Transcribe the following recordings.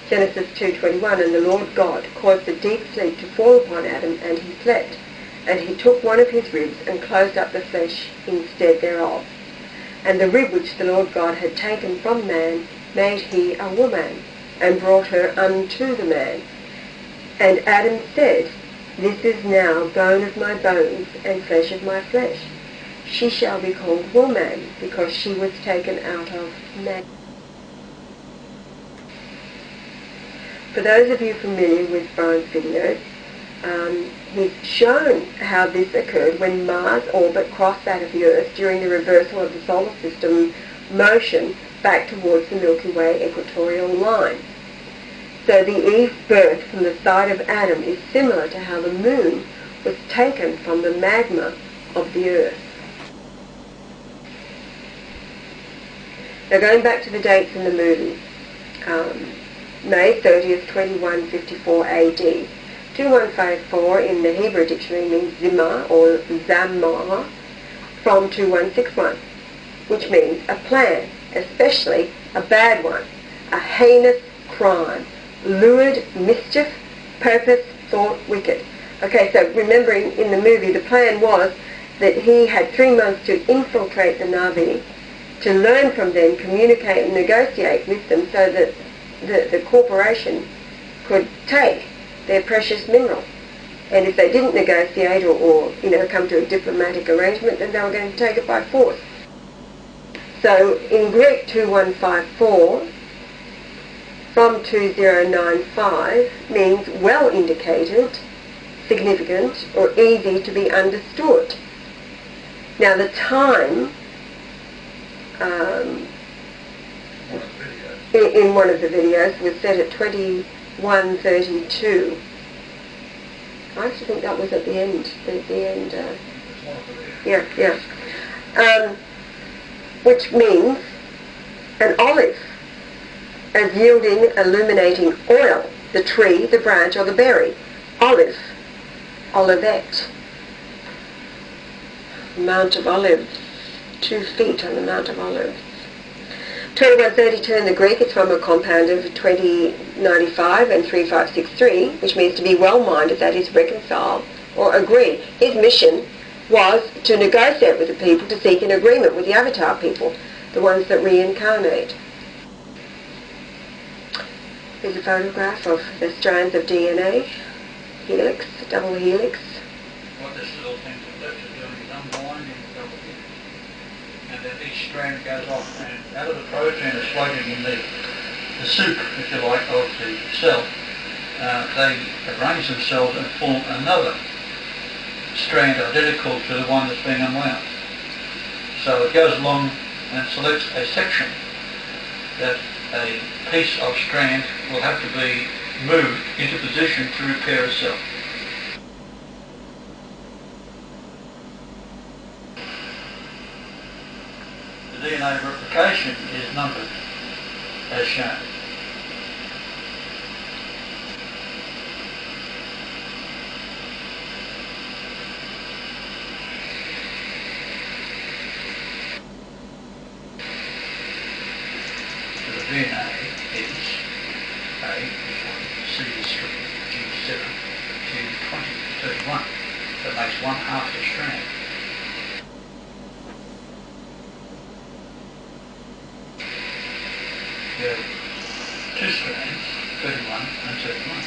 Genesis 2:21, and the Lord God caused a deep sleep to fall upon Adam, and he slept. And he took one of his ribs and closed up the flesh instead thereof. And the rib which the Lord God had taken from man made he a woman, and brought her unto the man. And Adam said, This is now bone of my bones, and flesh of my flesh. She shall be called woman, because she was taken out of man. For those of you familiar with Brian's videos, he's shown how this occurred when Mars' orbit crossed that of the Earth during the reversal of the solar system motion back towards the Milky Way equatorial line. So the Eve birth from the side of Adam is similar to how the moon was taken from the magma of the Earth. Now going back to the dates in the movie, May 30th, 2154 AD. 2154 in the Hebrew dictionary means Zimah or Zamah from 2161, which means a plan, especially a bad one, a heinous crime, lurid mischief, purpose, thought, wicked. Okay, so remembering in the movie the plan was that he had 3 months to infiltrate the Navi, to learn from them, communicate and negotiate with them so that the corporation could take their precious mineral. And if they didn't negotiate or come to a diplomatic arrangement, then they were going to take it by force. So in Greek 2154 from 2095 means well indicated, significant, or easy to be understood. Now the time in one of the videos was set at 21:32. I actually think that was at the end. Which means an olive, as yielding, illuminating oil, the tree, the branch, or the berry. Olive, olivette. Mount of Olives, 2 feet on the Mount of Olives. 2132 in the Greek is from a compound of 2095 and 3563, which means to be well-minded, that is reconcile or agree. His mission was to negotiate with the people to seek an agreement with the avatar people, the ones that reincarnate. Here's a photograph of the strands of DNA, helix, double helix. What this little thing to the left is doing is unwinding the double helix. And then each strand goes off, and out of the protein is floating in the soup, if you like, of the cell. They arrange themselves and form another strand identical to the one that's being unwound. So it goes along and selects a section that a piece of strand will have to be moved into position to repair itself. The DNA replication is numbered as shown. So the DNA is A, C3, G7, G20, 31. That makes 1/2 the strand. You have 2 strands, 31 and 31.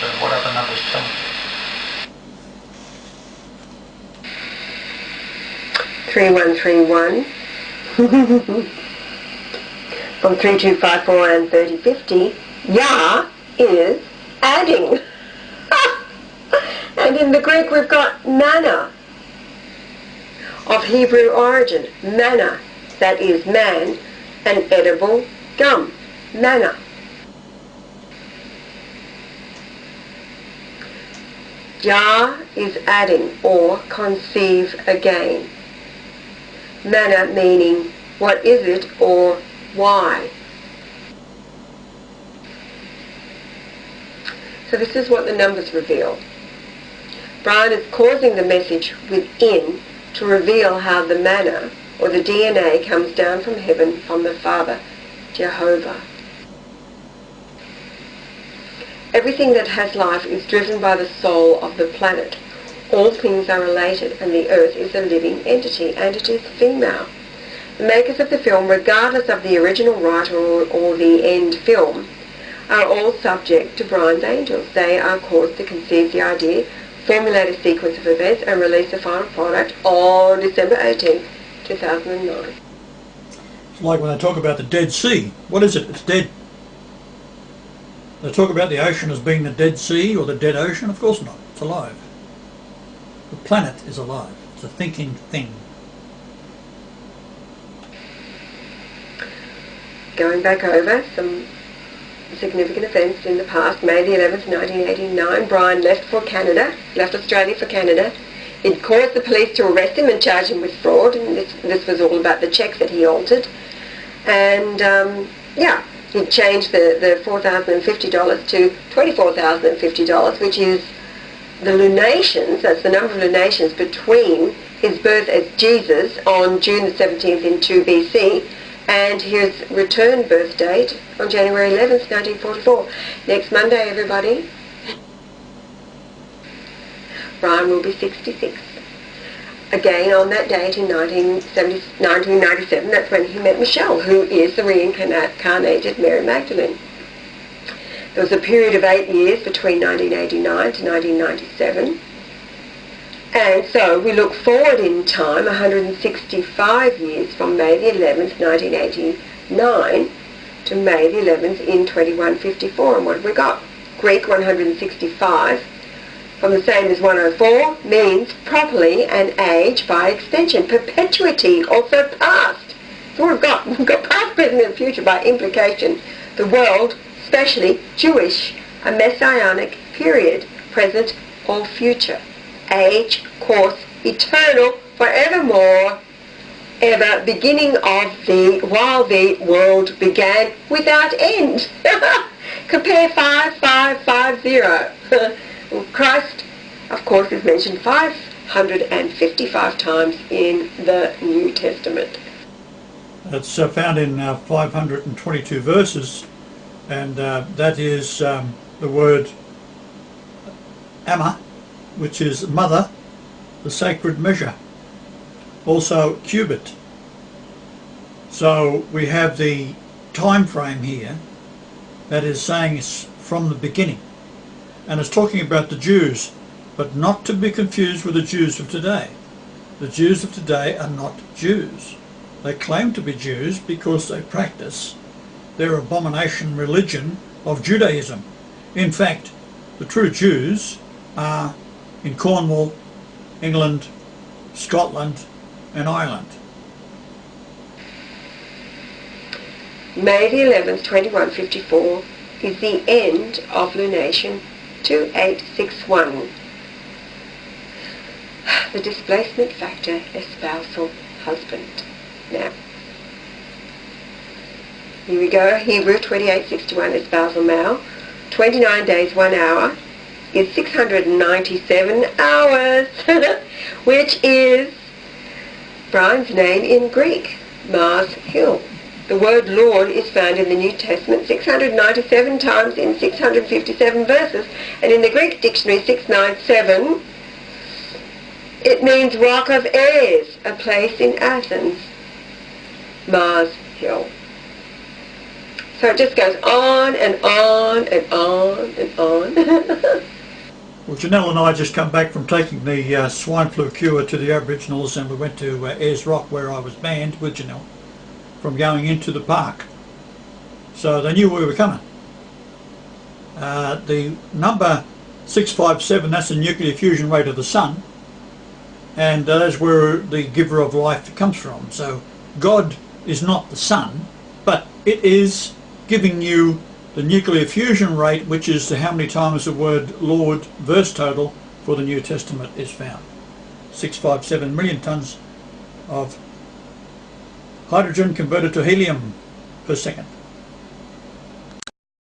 So what other numbers tell me? 3131 from 3254 and 3050, Yah is adding. And in the Greek we've got manna, of Hebrew origin, manna, that is man, an edible gum, manna. Yah is adding or conceive again. Manna meaning what is it or why. So this is what the numbers reveal. Brian is causing the message within to reveal how the manna or the DNA comes down from heaven from the Father, Jehovah. Everything that has life is driven by the soul of the planet. All things are related, and the earth is a living entity, and it is female. The makers of the film, regardless of the original writer or the end film, are all subject to Brian's angels. They are caused to conceive the idea, formulate a sequence of events, and release the final product on December 18th, 2009. It's like when they talk about the Dead Sea. What is it? It's dead. They talk about the ocean as being the Dead Sea or the dead ocean. Of course not. It's alive. The planet is alive. It's a thinking thing. Going back over some significant events in the past, May the 11th, 1989, Brian left Australia for Canada. It caused the police to arrest him and charge him with fraud, and this was all about the cheque that he altered. And he changed the $4,050 to $24,050, which is the lunations, that's the number of lunations between his birth as Jesus on June the 17th in 2 BC and his return birth date on January 11th, 1944. Next Monday, everybody, Brian will be 66. Again, on that date in 1997, that's when he met Michelle, who is the reincarnated Mary Magdalene. There was a period of 8 years between 1989 to 1997. And so we look forward in time 165 years from May the 11th, 1989 to May the 11th in 2154. And what have we got? Greek 165 from the same as 104 means properly an age by extension. Perpetuity, also past. So we've got past, present and future by implication. The world, especially Jewish, a messianic period, present or future. Age, course, eternal, forevermore, ever, beginning of while the world began, without end. Compare 5550. Christ, of course, is mentioned 555 times in the New Testament. It's found in 522 verses, and that is the word Amma, which is mother, the sacred measure, also cubit. So we have the time frame here that is saying it's from the beginning, and it's talking about the Jews, but not to be confused with the Jews of today. The Jews of today are not Jews. They claim to be Jews because they practice their abomination religion of Judaism. In fact, the true Jews are in Cornwall, England, Scotland and Ireland. May the 11th, 2154 is the end of lunation 2861. The displacement factor, espousal husband. Now, here we go. Hebrew 2861, espousal male. 29 days, 1 hour is 697 hours, which is Brian's name in Greek, Mars Hill. The word Lord is found in the New Testament 697 times in 657 verses, and in the Greek dictionary 697, it means Rock of Ayers, a place in Athens, Mars Hill. So it just goes on and on and on and on. Well, Janelle and I just come back from taking the swine flu cure to the Aboriginals, and we went to Ayers Rock, where I was banned with Janelle from going into the park. So they knew we were coming. The number 657, that's the nuclear fusion rate of the sun, and that's where the giver of life comes from. So God is not the sun, but it is giving you the nuclear fusion rate, which is how many times the word Lord verse total for the New Testament is found. 657 million tons of hydrogen converted to helium per second.